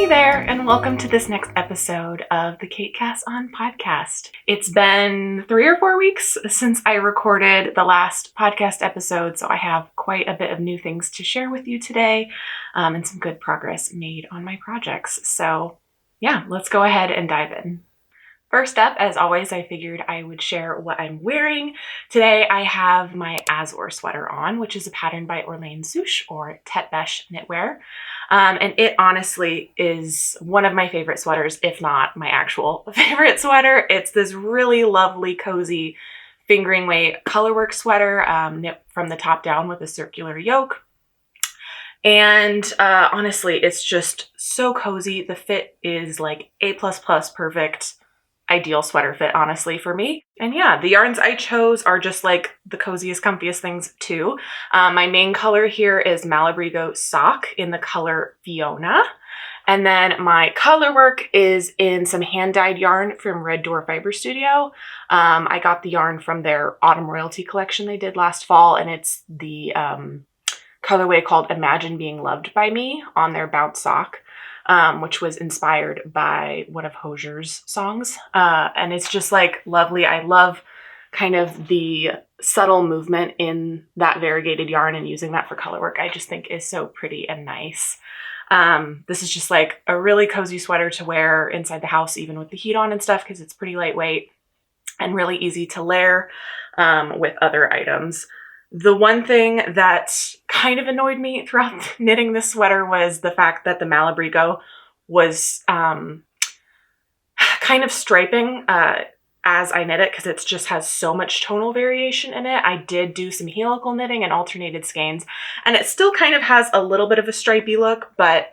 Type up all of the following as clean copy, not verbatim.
Hey there, and welcome to this next episode of the Cait Cast on podcast. It's been 3 or 4 weeks since I recorded the last podcast episode, so I have quite a bit of new things to share with you today, and some good progress made on my projects. So yeah, let's go ahead and dive in. First up, as always, I figured I would share what I'm wearing. Today I have my Azor sweater on, which is a pattern by Orlaine Souche or Tête Bêche knitwear. And it honestly is one of my favorite sweaters, if not my actual favorite sweater. It's this really lovely, cozy fingering weight colorwork sweater, knit from the top down with a circular yoke. And honestly, it's just so cozy. The fit is like A++ perfect. Ideal sweater fit, honestly, for me. And yeah, the yarns I chose are just like the coziest, comfiest things too. My main color here is Malabrigo Sock in the color Fiona. And then my color work is in some hand-dyed yarn from Red Door Fiber Studio. I got the yarn from their Autumn Royalty collection they did last fall, and it's the colorway called Imagine Being Loved by Me on their Bounce Sock. Which was inspired by one of Hosier's songs. And it's just like lovely. I love kind of the subtle movement in that variegated yarn, and using that for color work I just think is so pretty and nice. This is just like a really cozy sweater to wear inside the house, even with the heat on and stuff, because it's pretty lightweight and really easy to layer with other items. The one thing that kind of annoyed me throughout knitting this sweater was the fact that the Malabrigo was kind of striping as I knit it, because it just has so much tonal variation in it. I did do some helical knitting and alternated skeins, and it still kind of has a little bit of a stripy look, but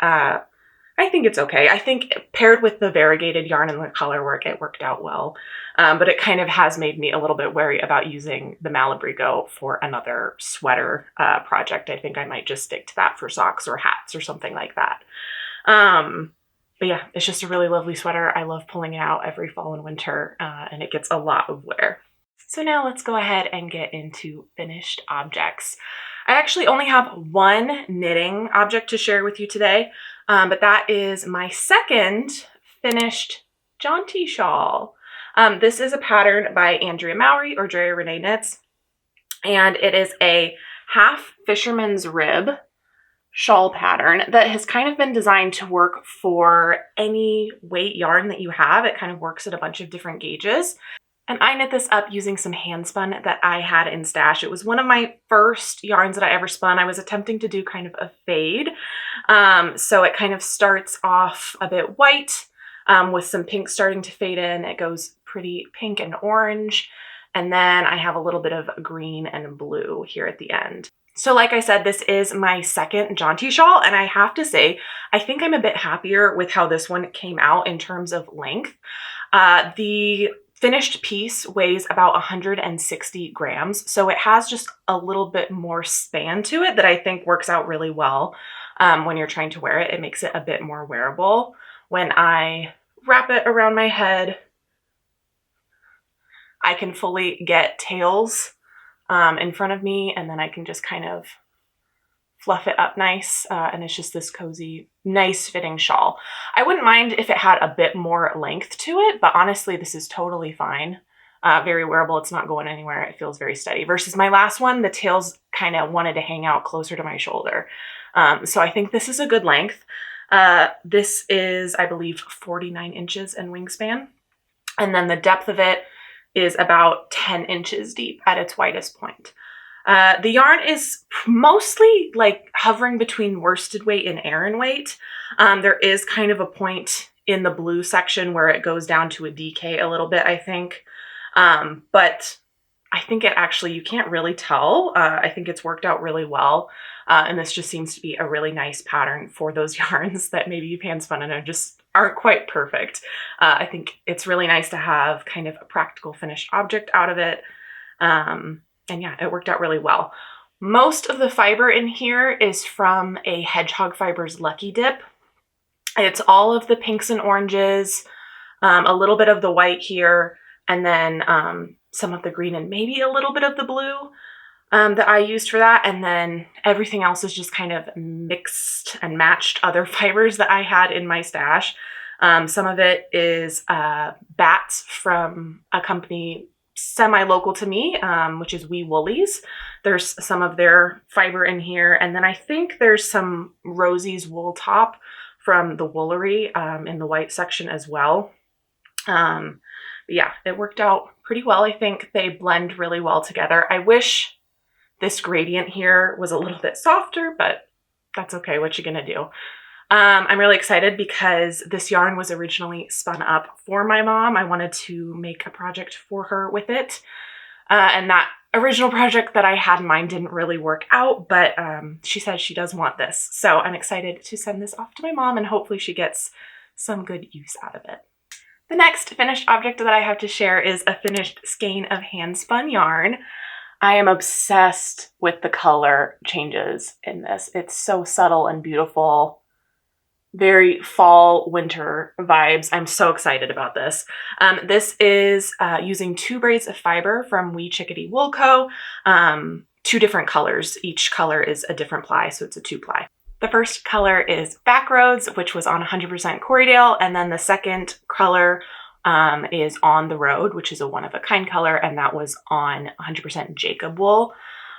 I think it's okay. I think paired with the variegated yarn and the color work, it worked out well. But it kind of has made me a little bit wary about using the Malabrigo for another sweater project. I think I might just stick to that for socks or hats or something like that. But yeah, it's just a really lovely sweater. I love pulling it out every fall and winter, and it gets a lot of wear. So now let's go ahead and get into finished objects. I actually only have one knitting object to share with you today, but that is my second finished jaunty shawl. This is a pattern by Andrea Mowry or Drea Renee Knits, and it is a half fisherman's rib shawl pattern that has kind of been designed to work for any weight yarn that you have. It kind of works at a bunch of different gauges. And I knit this up using some hand spun that I had in stash. It was one of my first yarns that I ever spun. I was attempting to do kind of a fade. So it kind of starts off a bit white with some pink starting to fade in. It goes pretty pink and orange. And then I have a little bit of green and blue here at the end. So like I said, this is my second jaunty shawl, and I have to say, I think I'm a bit happier with how this one came out in terms of length. The finished piece weighs about 160 grams, so it has just a little bit more span to it that I think works out really well when you're trying to wear it. It makes it a bit more wearable. When I wrap it around my head, I can fully get tails in front of me, and then I can just kind of fluff it up nice, and it's just this cozy, nice fitting shawl. I wouldn't mind if it had a bit more length to it, but honestly, this is totally fine. Very wearable. It's not going anywhere. It feels very steady. Versus my last one, the tails kind of wanted to hang out closer to my shoulder. So I think this is a good length. This is, I believe, 49 inches in wingspan. And then the depth of it is about 10 inches deep at its widest point. The yarn is mostly like hovering between worsted weight and Aran weight. There is kind of a point in the blue section where it goes down to a DK a little bit, I think. But I think it actually, you can't really tell. I think it's worked out really well. And this just seems to be a really nice pattern for those yarns that maybe you've hand spun and just aren't quite perfect. I think it's really nice to have kind of a practical finished object out of it. And yeah, it worked out really well. Most of the fiber in here is from a Hedgehog Fibers Lucky Dip. It's all of the pinks and oranges, a little bit of the white here, and then some of the green and maybe a little bit of the blue. that I used for that. And then everything else is just kind of mixed and matched other fibers that I had in my stash. Some of it is bats from a company semi-local to me, which is Wee Woolies. There's some of their fiber in here. And then I think there's some Rosie's wool top from the Woolery in the white section as well. But yeah, it worked out pretty well. I think they blend really well together. I wish this gradient here was a little bit softer, but that's okay. What you gonna do? I'm really excited because this yarn was originally spun up for my mom. I wanted to make a project for her with it. And that original project that I had in mind didn't really work out, but she says she does want this. So I'm excited to send this off to my mom and hopefully she gets some good use out of it. The next finished object that I have to share is a finished skein of hand spun yarn. I am obsessed with the color changes in this. It's so subtle and beautiful. Very fall, winter vibes. I'm so excited about this. This is using 2 braids of fiber from Wee Chickadee Wool Co. 2 different colors. Each color is a different ply, so it's a 2-ply. The first color is Backroads, which was on 100% Corriedale, and then the second color is On the Road, which is a one-of-a-kind color, and that was on 100% Jacob wool.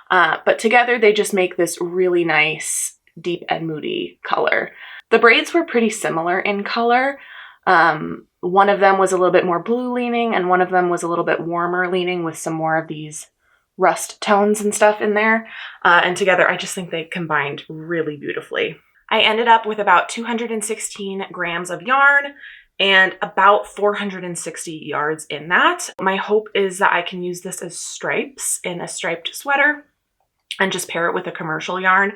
But together they just make this really nice, deep and moody color. The braids were pretty similar in color. One of them was a little bit more blue leaning, and one of them was a little bit warmer leaning with some more of these rust tones and stuff in there. And together I just think they combined really beautifully. I ended up with about 216 grams of yarn and about 460 yards in that. My hope is that I can use this as stripes in a striped sweater and just pair it with a commercial yarn.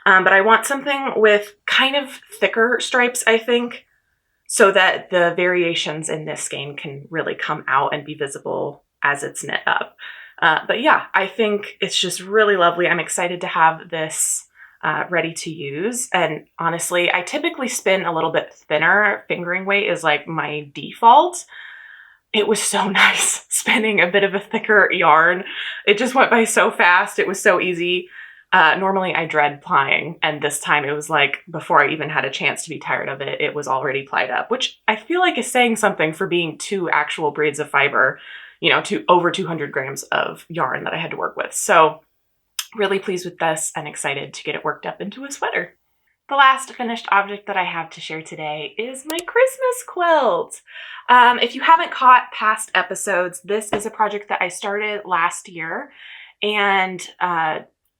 But I want something with kind of thicker stripes, I think, so that the variations in this skein can really come out and be visible as it's knit up. But yeah, I think it's just really lovely. I'm excited to have this ready to use. And honestly, I typically spin a little bit thinner. Fingering weight is like my default. It was so nice spinning a bit of a thicker yarn. It just went by so fast. It was so easy. Normally I dread plying, and this time it was like before I even had a chance to be tired of it, it was already plied up, which I feel like is saying something for being 2 actual braids of fiber, you know, to over 200 grams of yarn that I had to work with. So really pleased with this and excited to get it worked up into a sweater. The last finished object that I have to share today is my Christmas quilt. If you haven't caught past episodes, this is a project that I started last year and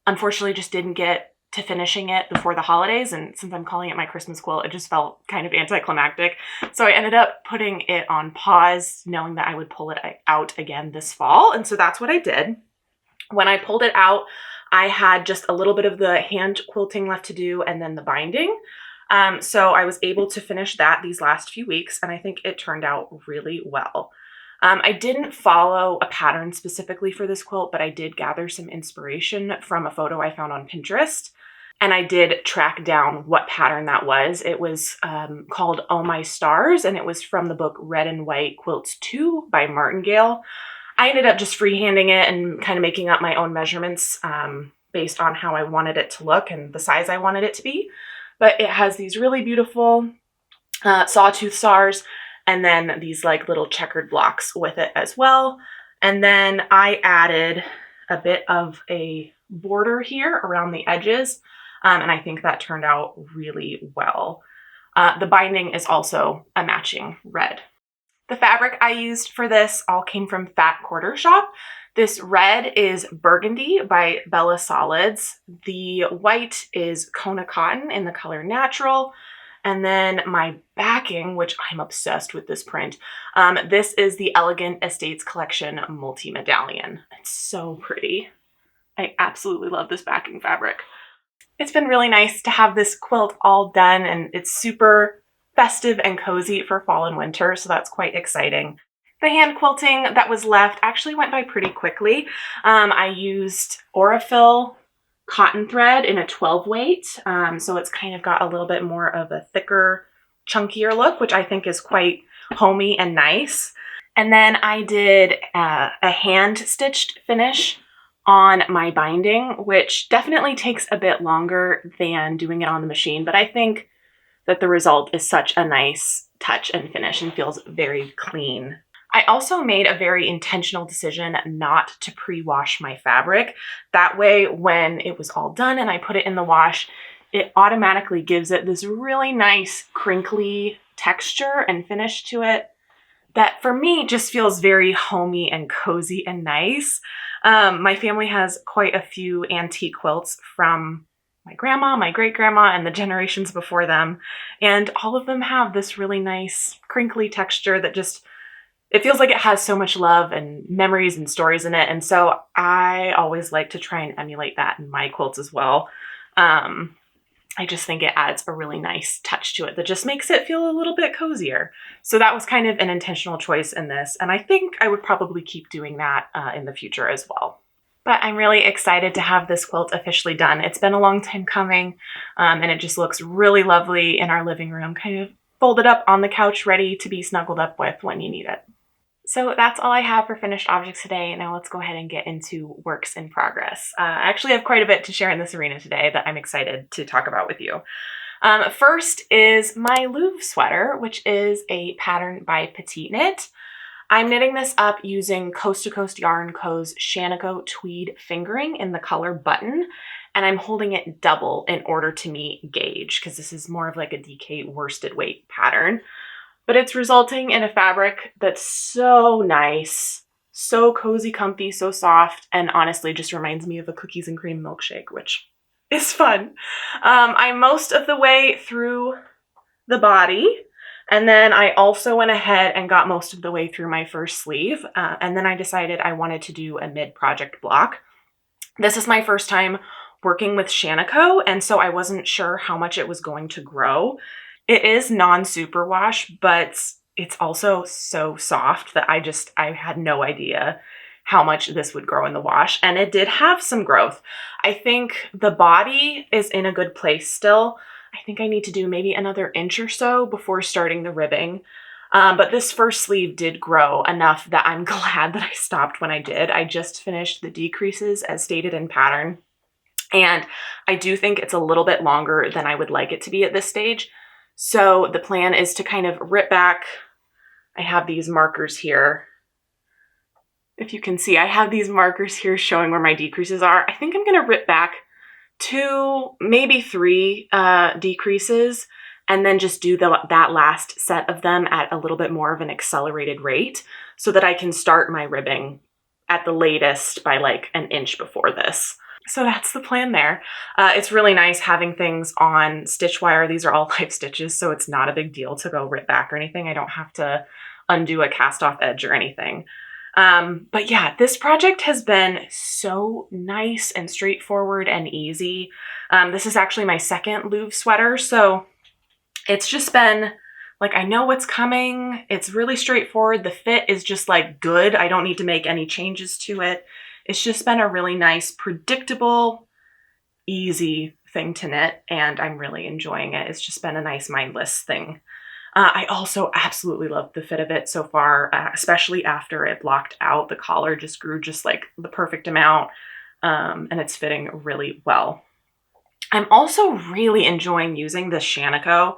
unfortunately just didn't get to finishing it before the holidays. And since I'm calling it my Christmas quilt, it just felt kind of anticlimactic. So I ended up putting it on pause, knowing that I would pull it out again this fall. And so that's what I did. When I pulled it out, I had just a little bit of the hand quilting left to do and then the binding. So I was able to finish that these last few weeks, and I think it turned out really well. I didn't follow a pattern specifically for this quilt, but I did gather some inspiration from a photo I found on Pinterest, and I did track down what pattern that was. It was called Oh My Stars, and it was from the book Red and White Quilts 2 by Martingale. I ended up just freehanding it and kind of making up my own measurements based on how I wanted it to look and the size I wanted it to be. But it has these really beautiful sawtooth stars and then these like little checkered blocks with it as well. And then I added a bit of a border here around the edges, and I think that turned out really well. The binding is also a matching red. The fabric I used for this all came from Fat Quarter Shop. This red is Burgundy by Bella Solids. The white is Kona Cotton in the color Natural. And then my backing, which I'm obsessed with this print, this is the Elegant Estates Collection Multi-Medallion. It's so pretty. I absolutely love this backing fabric. It's been really nice to have this quilt all done, and it's super festive and cozy for fall and winter, so that's quite exciting. The hand quilting that was left actually went by pretty quickly. I used Aurifil cotton thread in a 12 weight, so it's kind of got a little bit more of a thicker, chunkier look, which I think is quite homey and nice. And then I did a hand stitched finish on my binding, which definitely takes a bit longer than doing it on the machine, but I think that the result is such a nice touch and finish and feels very clean. I also made a very intentional decision not to pre-wash my fabric. That way, when it was all done and I put it in the wash, it automatically gives it this really nice crinkly texture and finish to it that for me just feels very homey and cozy and nice. My family has quite a few antique quilts from my grandma, my great-grandma, and the generations before them. And all of them have this really nice crinkly texture that just, it feels like it has so much love and memories and stories in it. And so I always like to try and emulate that in my quilts as well. I just think it adds a really nice touch to it that just makes it feel a little bit cozier. So that was kind of an intentional choice in this. And I think I would probably keep doing that in the future as well. But I'm really excited to have this quilt officially done. It's been a long time coming, and it just looks really lovely in our living room, kind of folded up on the couch, ready to be snuggled up with when you need it. So that's all I have for finished objects today. Now let's go ahead and get into works in progress. I actually have quite a bit to share in this arena today that I'm excited to talk about with you. First is my Louvre sweater, which is a pattern by Petite Knit. I'm knitting this up using Coast to Coast Yarn Co.'s Shaniko tweed fingering in the color Button, and I'm holding it double in order to meet gauge because this is more of like a DK worsted weight pattern. But it's resulting in a fabric that's so nice, so cozy, comfy, so soft, and honestly just reminds me of a cookies and cream milkshake, which is fun. I'm most of the way through the body. And then I also went ahead and got most of the way through my first sleeve. And then I decided I wanted to do a mid-project block. This is my first time working with Shaniko, and so I wasn't sure how much it was going to grow. It is non-superwash, but it's also so soft that I had no idea how much this would grow in the wash. And it did have some growth. I think the body is in a good place still. I think I need to do maybe another inch or so before starting the ribbing. But this first sleeve did grow enough that I'm glad that I stopped when I did. I just finished the decreases as stated in pattern. And I do think it's a little bit longer than I would like it to be at this stage. So the plan is to kind of rip back. I have these markers here. If you can see, I have these markers here showing where my decreases are. I think I'm going to rip back 2, maybe 3 decreases, and then just do that last set of them at a little bit more of an accelerated rate so that I can start my ribbing at the latest by like an inch before this. So that's the plan there. It's really nice having things on stitch wire. These are all live stitches, so it's not a big deal to go rip back or anything. I don't have to undo a cast off edge or anything. But yeah, this project has been so nice and straightforward and easy. This is actually my second Louvre sweater, so it's just been like, I know what's coming. It's really straightforward. The fit is just like good. I don't need to make any changes to it. It's just been a really nice, predictable, easy thing to knit, and I'm really enjoying it. It's just been a nice mindless thing. I also absolutely love the fit of it so far, especially after it blocked out. The collar just grew just like the perfect amount, and it's fitting really well. I'm also really enjoying using this Shaniko.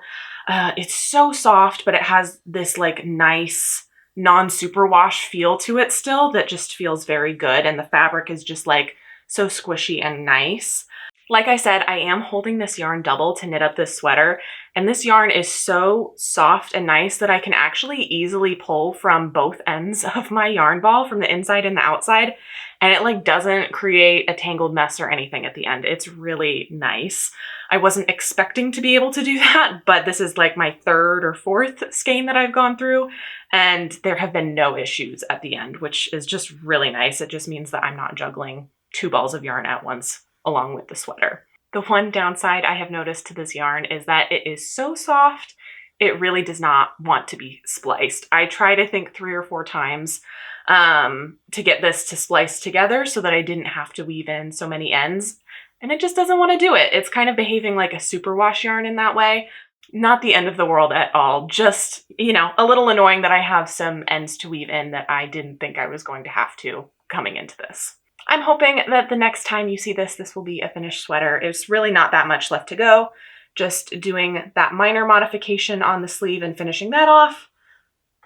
It's so soft, but it has this like nice non-superwash feel to it still that just feels very good, and the fabric is just like so squishy and nice. Like I said, I am holding this yarn double to knit up this sweater, and this yarn is so soft and nice that I can actually easily pull from both ends of my yarn ball, from the inside and the outside, and it like doesn't create a tangled mess or anything at the end. It's really nice. I wasn't expecting to be able to do that, but this is like my 3rd or 4th skein that I've gone through, and there have been no issues at the end, which is just really nice. It just means that I'm not juggling 2 balls of yarn at once along with the sweater. The one downside I have noticed to this yarn is that it is so soft, it really does not want to be spliced. I tried, I think, 3 or 4 times to get this to splice together so that I didn't have to weave in so many ends, and it just doesn't want to do it. It's kind of behaving like a superwash yarn in that way. Not the end of the world at all, just, you know, a little annoying that I have some ends to weave in that I didn't think I was going to have to coming into this. I'm hoping that the next time you see this, this will be a finished sweater. It's really not that much left to go. Just doing that minor modification on the sleeve and finishing that off.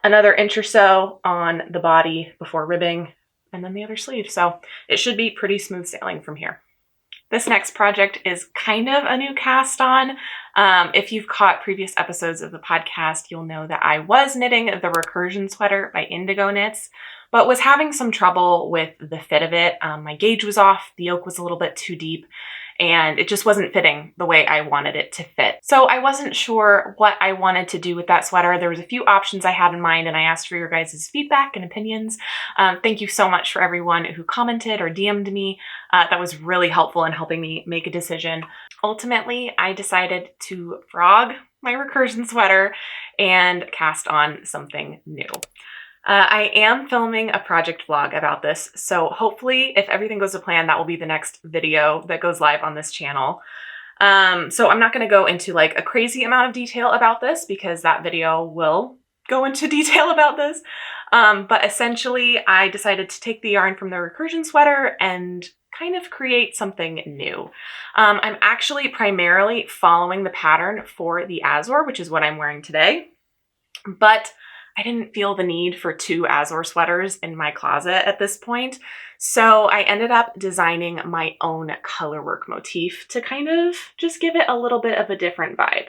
Another inch or so on the body before ribbing, and then the other sleeve. So it should be pretty smooth sailing from here. This next project is kind of a new cast on. If you've caught previous episodes of the podcast, you'll know that I was knitting the Recursion sweater by Indigo Knits, but was having some trouble with the fit of it. My gauge was off, the yoke was a little bit too deep, and it just wasn't fitting the way I wanted it to fit. So I wasn't sure what I wanted to do with that sweater. There was a few options I had in mind, and I asked for your guys' feedback and opinions. Thank you so much for everyone who commented or DM'd me. That was really helpful in helping me make a decision. Ultimately, I decided to frog my Recursion sweater and cast on something new. I am filming a project vlog about this, so hopefully, if everything goes to plan, that will be the next video that goes live on this channel. So I'm not going to go into like a crazy amount of detail about this because that video will go into detail about this. But essentially, I decided to take the yarn from the Recursion sweater and kind of create something new. I'm actually primarily following the pattern for the Azor, which is what I'm wearing today, but I didn't feel the need for 2 Azor sweaters in my closet at this point, so I ended up designing my own colorwork motif to kind of just give it a little bit of a different vibe.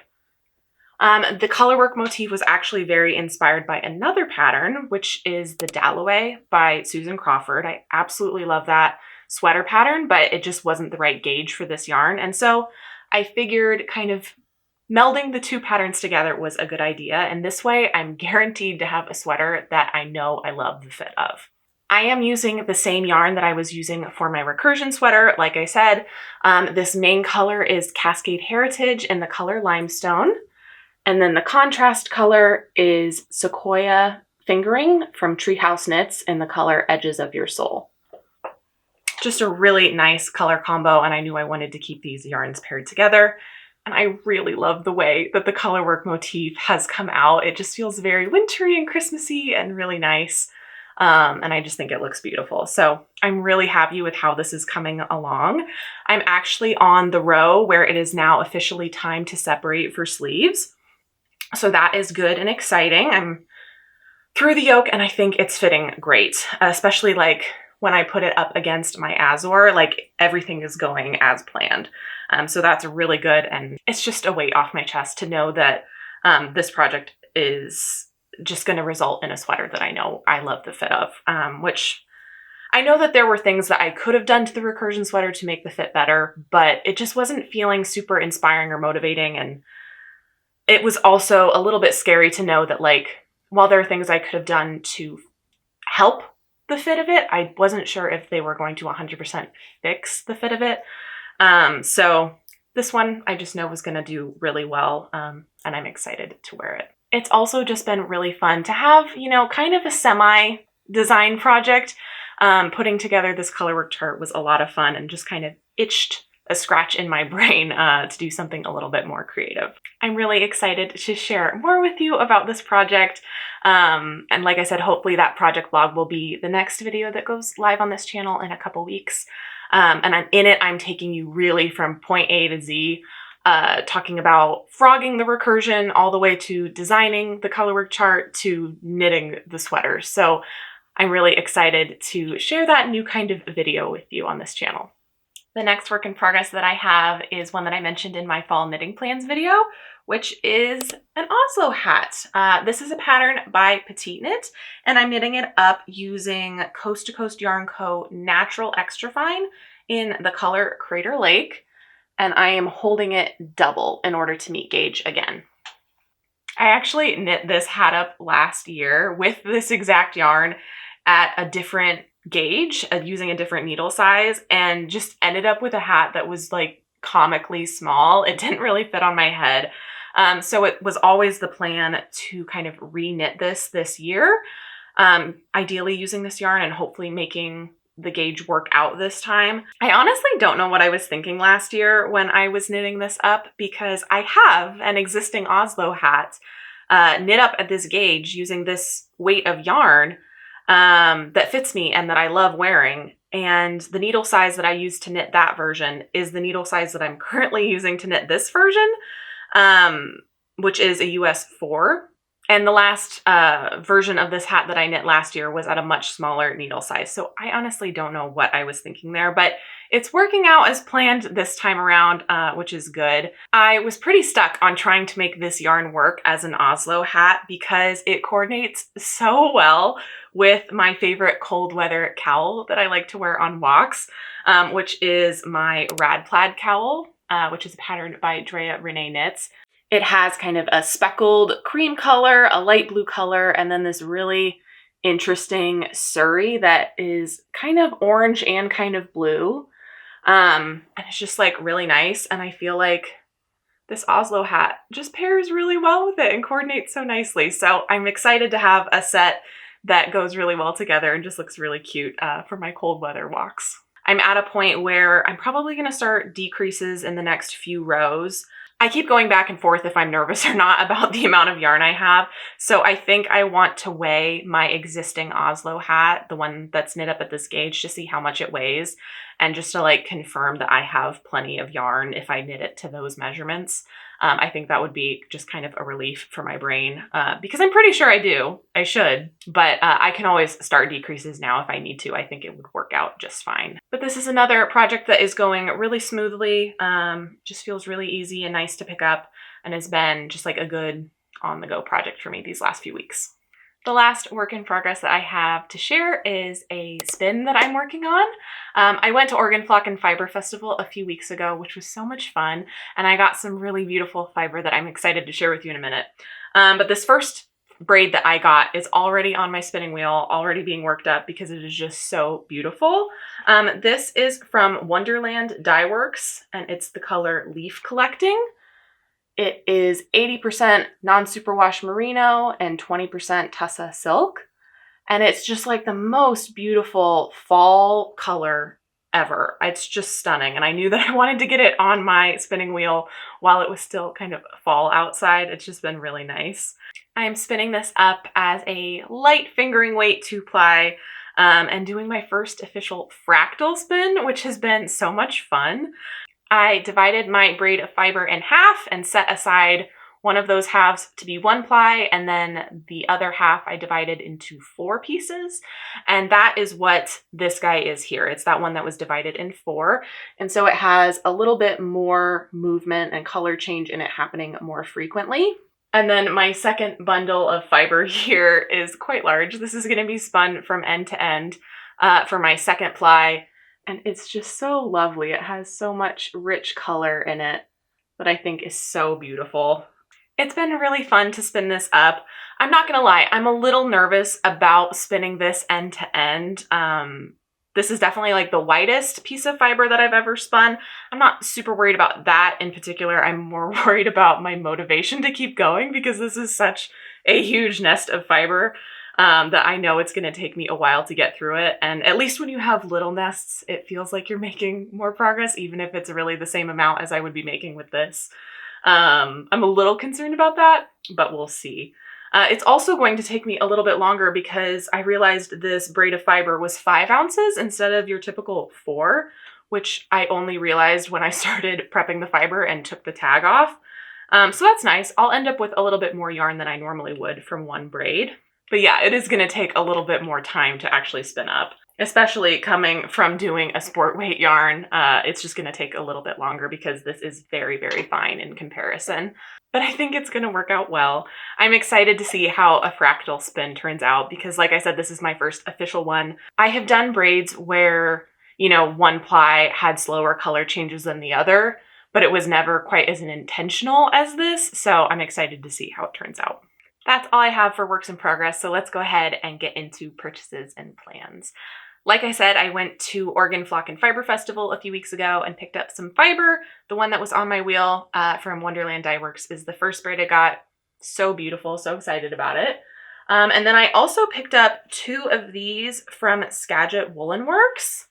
The colorwork motif was actually very inspired by another pattern, which is the Dalloway by Susan Crawford. I absolutely love that sweater pattern, but it just wasn't the right gauge for this yarn, and so I figured kind of melding the 2 patterns together was a good idea, and this way I'm guaranteed to have a sweater that I know I love the fit of. I am using the same yarn that I was using for my Recursion sweater. Like I said, this main color is Cascade Heritage in the color Limestone, and then the contrast color is Sequoia Fingering from Treehouse Knits in the color Edges of Your Soul. Just a really nice color combo, and I knew I wanted to keep these yarns paired together. And I really love the way that the colorwork motif has come out. It just feels very wintry and Christmassy and really nice. And I just think it looks beautiful. So I'm really happy with how this is coming along. I'm actually on the row where it is now officially time to separate for sleeves. So that is good and exciting. I'm through the yoke and I think it's fitting great, especially like when I put it up against my Azor, like everything is going as planned. So that's really good, and it's just a weight off my chest to know that this project is just going to result in a sweater that I know I love the fit of, which I know that there were things that I could have done to the Recursion sweater to make the fit better, but it just wasn't feeling super inspiring or motivating, and it was also a little bit scary to know that, like, while there are things I could have done to help the fit of it, I wasn't sure if they were going to 100% fix the fit of it. So this one I just know was going to do really well, and I'm excited to wear it. It's also just been really fun to have, you know, kind of a semi-design project. Putting together this colorwork chart was a lot of fun and just kind of itched a scratch in my brain to do something a little bit more creative. I'm really excited to share more with you about this project. And like I said, hopefully that project vlog will be the next video that goes live on this channel in a couple weeks. And I'm taking you really from point A to Z, talking about frogging the Recursion all the way to designing the colorwork chart to knitting the sweater. So I'm really excited to share that new kind of video with you on this channel. The next work in progress that I have is one that I mentioned in my fall knitting plans video, which is an Oslo hat. This is a pattern by Petite Knit, and I'm knitting it up using Coast to Coast Yarn Co. Natural Extra Fine in the color Crater Lake, and I am holding it double in order to meet gauge again. I actually knit this hat up last year with this exact yarn at a different gauge, using a different needle size, and just ended up with a hat that was like comically small. It didn't really fit on my head. So it was always the plan to kind of re-knit this year, ideally using this yarn and hopefully making the gauge work out this time. I honestly don't know what I was thinking last year when I was knitting this up, because I have an existing Oslo hat knit up at this gauge using this weight of yarn that fits me and that I love wearing. And the needle size that I used to knit that version is the needle size that I'm currently using to knit this version, which is a US 4. And the last version of this hat that I knit last year was at a much smaller needle size. So I honestly don't know what I was thinking there, but it's working out as planned this time around, which is good. I was pretty stuck on trying to make this yarn work as an Oslo hat because it coordinates so well with my favorite cold weather cowl that I like to wear on walks, which is my Rad Plaid cowl, which is patterned by Drea Renee Knits. It has kind of a speckled cream color, a light blue color, and then this really interesting surrey that is kind of orange and kind of blue. And it's just like really nice. And I feel like this Oslo hat just pairs really well with it and coordinates so nicely. So I'm excited to have a set that goes really well together and just looks really cute for my cold weather walks. I'm at a point where I'm probably going to start decreases in the next few rows. I keep going back and forth if I'm nervous or not about the amount of yarn I have. So I think I want to weigh my existing Oslo hat, the one that's knit up at this gauge, to see how much it weighs and just to like confirm that I have plenty of yarn if I knit it to those measurements. I think that would be just kind of a relief for my brain because I'm pretty sure I do. I should, but I can always start decreases now if I need to. I think it would work out just fine. But this is another project that is going really smoothly, just feels really easy and nice to pick up, and has been just like a good on-the-go project for me these last few weeks. The last work in progress that I have to share is a spin that I'm working on. I went to Oregon Flock and Fiber Festival a few weeks ago, which was so much fun, and I got some really beautiful fiber that I'm excited to share with you in a minute. But this first braid that I got is already on my spinning wheel, already being worked up because it is just so beautiful. This is from Wonderland Dye Works, and it's the color Leaf Collecting. It is 80% non-superwash merino and 20% tussa silk. And it's just like the most beautiful fall color ever. It's just stunning. And I knew that I wanted to get it on my spinning wheel while it was still kind of fall outside. It's just been really nice. I'm spinning this up as a light fingering weight 2-ply and doing my first official fractal spin, which has been so much fun. I divided my braid of fiber in half and set aside one of those halves to be 1-ply, and then the other half I divided into 4 pieces. And that is what this guy is here. It's that one that was divided in 4. And so it has a little bit more movement and color change in it happening more frequently. And then my second bundle of fiber here is quite large. This is going to be spun from end to end for my second ply. And it's just so lovely. It has so much rich color in it that I think is so beautiful. It's been really fun to spin this up. I'm not gonna lie, I'm a little nervous about spinning this end to end. This is definitely like the widest piece of fiber that I've ever spun. I'm not super worried about that in particular. I'm more worried about my motivation to keep going because this is such a huge nest of fiber. That I know it's going to take me a while to get through it. And at least when you have little nests, it feels like you're making more progress, even if it's really the same amount as I would be making with this. I'm a little concerned about that, but we'll see. It's also going to take me a little bit longer because I realized this braid of fiber was 5 ounces instead of your typical 4, which I only realized when I started prepping the fiber and took the tag off. So that's nice. I'll end up with a little bit more yarn than I normally would from one braid. But yeah, it is going to take a little bit more time to actually spin up, especially coming from doing a sport weight yarn. It's just going to take a little bit longer because this is very, very fine in comparison. But I think it's going to work out well. I'm excited to see how a fractal spin turns out because, like I said, this is my first official one. I have done braids where, you know, 1-ply had slower color changes than the other, but it was never quite as intentional as this. So I'm excited to see how it turns out. That's all I have for works in progress, so let's go ahead and get into purchases and plans. Like I said, I went to Oregon Flock and Fiber Festival a few weeks ago and picked up some fiber. The one that was on my wheel from Wonderland Dye Works is the first braid I got. So beautiful, so excited about it. And then I also picked up 2 of these from Skagit Woolen Works,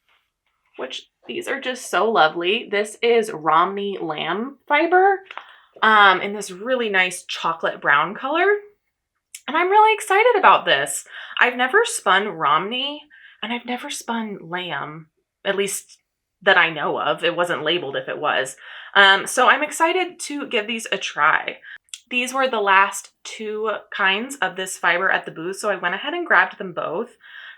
which these are just so lovely. This is Romney lamb fiber in this really nice chocolate brown color. And I'm really excited about this. I've never spun Romney, and I've never spun lamb, at least that I know of. It wasn't labeled if it was. So I'm excited to give these a try. These were the last two kinds of this fiber at the booth, so I went ahead and grabbed them both.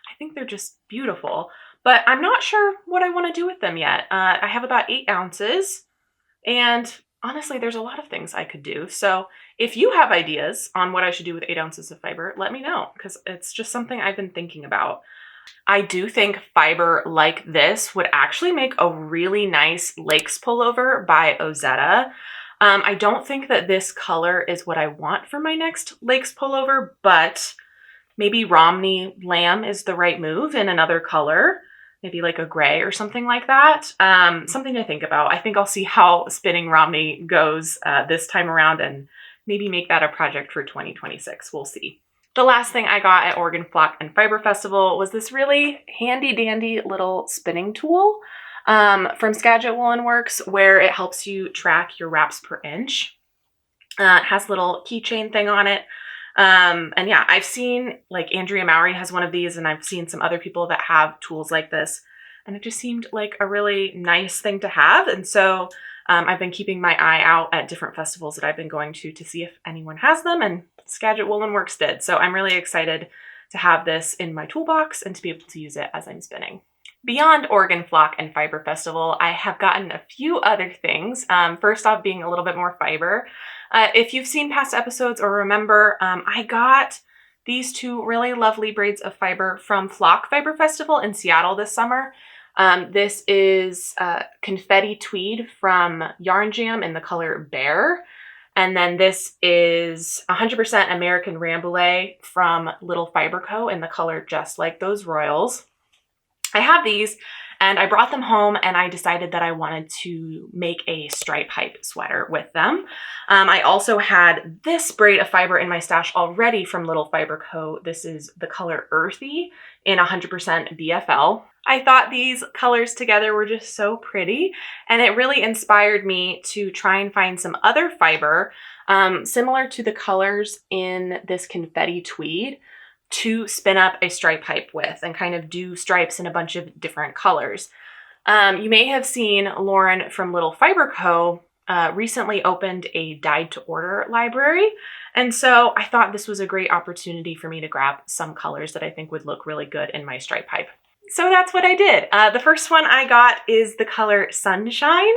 I think they're just beautiful, but I'm not sure what I want to do with them yet. I have about 8 ounces, and honestly, there's a lot of things I could do. So if you have ideas on what I should do with 8 ounces of fiber, let me know, because it's just something I've been thinking about. I do think fiber like this would actually make a really nice Lakes pullover by Ozetta. I don't think that this color is what I want for my next Lakes pullover, but maybe Romney Lamb is the right move in another color, maybe like a gray or something like that. Something to think about. I think I'll see how spinning Romney goes this time around and maybe make that a project for 2026. We'll see. The last thing I got at Oregon Flock and Fiber Festival was this really handy dandy little spinning tool from Skagit Woolen Works, where it helps you track your wraps per inch. It has a little keychain thing on it. And yeah, I've seen, like, Andrea Mowry has one of these, and I've seen some other people that have tools like this, and it just seemed like a really nice thing to have. And so I've been keeping my eye out at different festivals that I've been going to see if anyone has them, and Skagit Woolen Works did. So I'm really excited to have this in my toolbox and to be able to use it as I'm spinning. Beyond Oregon Flock and Fiber Festival, I have gotten a few other things. First off, being a little bit more fiber. If you've seen past episodes or remember, I got these 2 really lovely braids of fiber from Flock Fiber Festival in Seattle this summer. This is confetti tweed from Yarn Jam in the color Bear. And then this is 100% American Rambouillet from Little Fiber Co. in the color Just Like Those Royals. I have these, and I brought them home, and I decided that I wanted to make a stripe hype sweater with them. I also had this braid of fiber in my stash already from Little Fiber Co. This is the color Earthy in 100% BFL. I thought these colors together were just so pretty, and it really inspired me to try and find some other fiber similar to the colors in this confetti tweed to spin up a stripe hype with and kind of do stripes in a bunch of different colors. You may have seen Lauren from Little Fiber Co. Recently opened a dyed to order library. And so I thought this was a great opportunity for me to grab some colors that I think would look really good in my stripe hype. So that's what I did. The first one I got is the color Sunshine.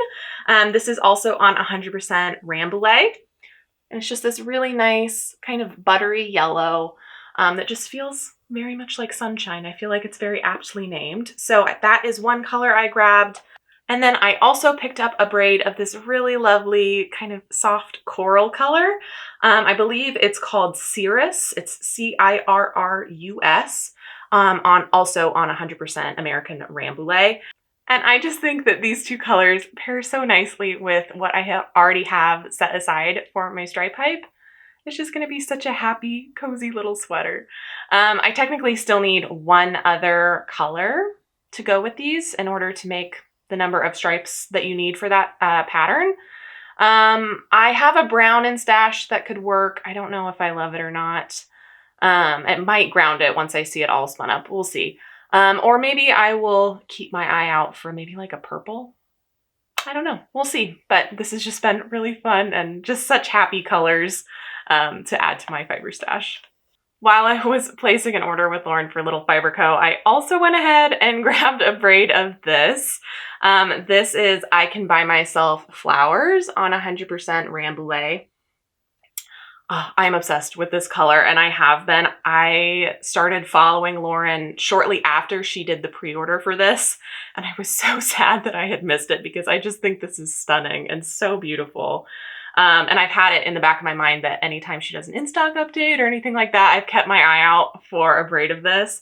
This is also on 100% Rambouillet. And it's just this really nice kind of buttery yellow that just feels very much like sunshine. I feel like it's very aptly named. So that is one color I grabbed. And then I also picked up a braid of this really lovely kind of soft coral color. I believe it's called Cirrus. It's Cirrus. Also on 100% American Rambouillet. And I just think that these 2 colors pair so nicely with what I already have set aside for my stripe hype. It's just going to be such a happy, cozy little sweater. I technically still need one other color to go with these in order to make the number of stripes that you need for that pattern. I have a brown in stash that could work. I don't know if I love it or not. It might ground it once I see it all spun up. We'll see. Or maybe I will keep my eye out for maybe like a purple. I don't know. We'll see. But this has just been really fun and just such happy colors to add to my fiber stash. While I was placing an order with Lauren for Little Fiber Co., I also went ahead and grabbed a braid of this. This is I Can Buy Myself Flowers on 100% Rambouillet. I'm obsessed with this color, and I have been. I started following Lauren shortly after she did the pre-order for this, and I was so sad that I had missed it because I just think this is stunning and so beautiful. And I've had it in the back of my mind that anytime she does an in-stock update or anything like that, I've kept my eye out for a braid of this.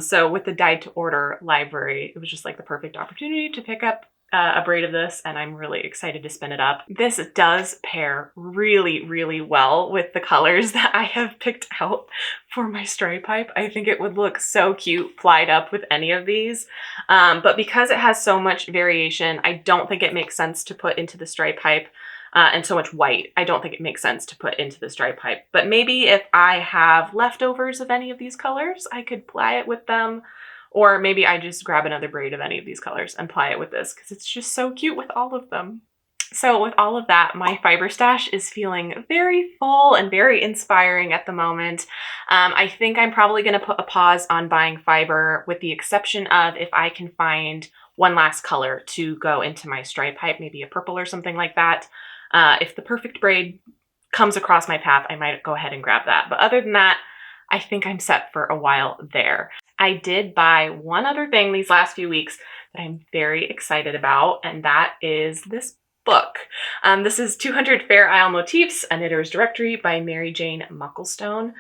So with the dyed to order library, it was just like the perfect opportunity to pick up a braid of this, and I'm really excited to spin it up. This does pair really, really well with the colors that I have picked out for my stripe hype. I think it would look so cute plied up with any of these. But because it has so much variation, I don't think it makes sense to put into the stripe hype. And so much white, I don't think it makes sense to put into the stripe hype. But maybe if I have leftovers of any of these colors, I could ply it with them. Or maybe I just grab another braid of any of these colors and ply it with this because it's just so cute with all of them. So with all of that, my fiber stash is feeling very full and very inspiring at the moment. I think I'm probably going to put a pause on buying fiber, with the exception of if I can find one last color to go into my stripe pipe, maybe a purple or something like that. If the perfect braid comes across my path, I might go ahead and grab that. But other than that, I think I'm set for a while there. I did buy one other thing these last few weeks that I'm very excited about, and that is this book. This is 200 Fair Isle Motifs, A Knitter's Directory by Mary Jane Mucklestone.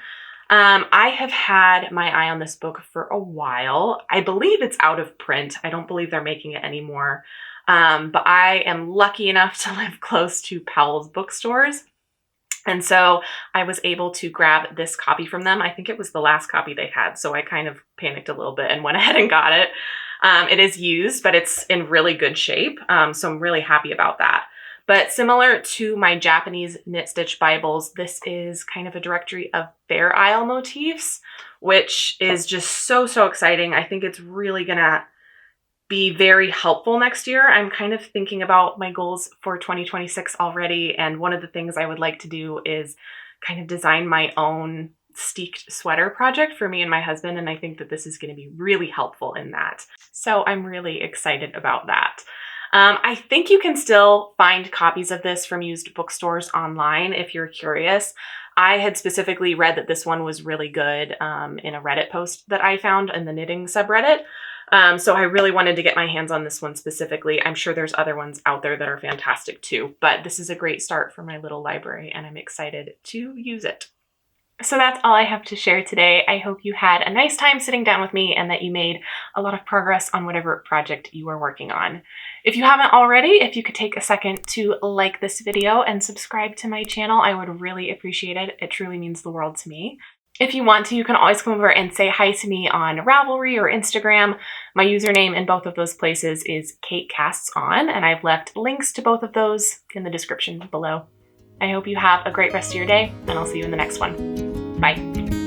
I have had my eye on this book for a while. I believe it's out of print. I don't believe they're making it anymore. But I am lucky enough to live close to Powell's bookstores. And so I was able to grab this copy from them. I think it was the last copy they had, so I kind of panicked a little bit and went ahead and got it. It is used, but it's in really good shape, so I'm really happy about that. But similar to my Japanese knit stitch Bibles, this is kind of a directory of Fair Isle motifs, which is just so exciting. I think it's really gonna be very helpful next year. I'm kind of thinking about my goals for 2026 already, and one of the things I would like to do is kind of design my own steeked sweater project for me and my husband, and I think that this is going to be really helpful in that. So I'm really excited about that. I think you can still find copies of this from used bookstores online if you're curious. I had specifically read that this one was really good in a Reddit post that I found in the knitting subreddit. So I really wanted to get my hands on this one specifically. I'm sure there's other ones out there that are fantastic too, but this is a great start for my little library and I'm excited to use it. So that's all I have to share today. I hope you had a nice time sitting down with me and that you made a lot of progress on whatever project you are working on. If you haven't already, if you could take a second to like this video and subscribe to my channel, I would really appreciate it. It truly means the world to me. If you want to, you can always come over and say hi to me on Ravelry or Instagram. My username in both of those places is Cait Casts On, and I've left links to both of those in the description below. I hope you have a great rest of your day, and I'll see you in the next one. Bye.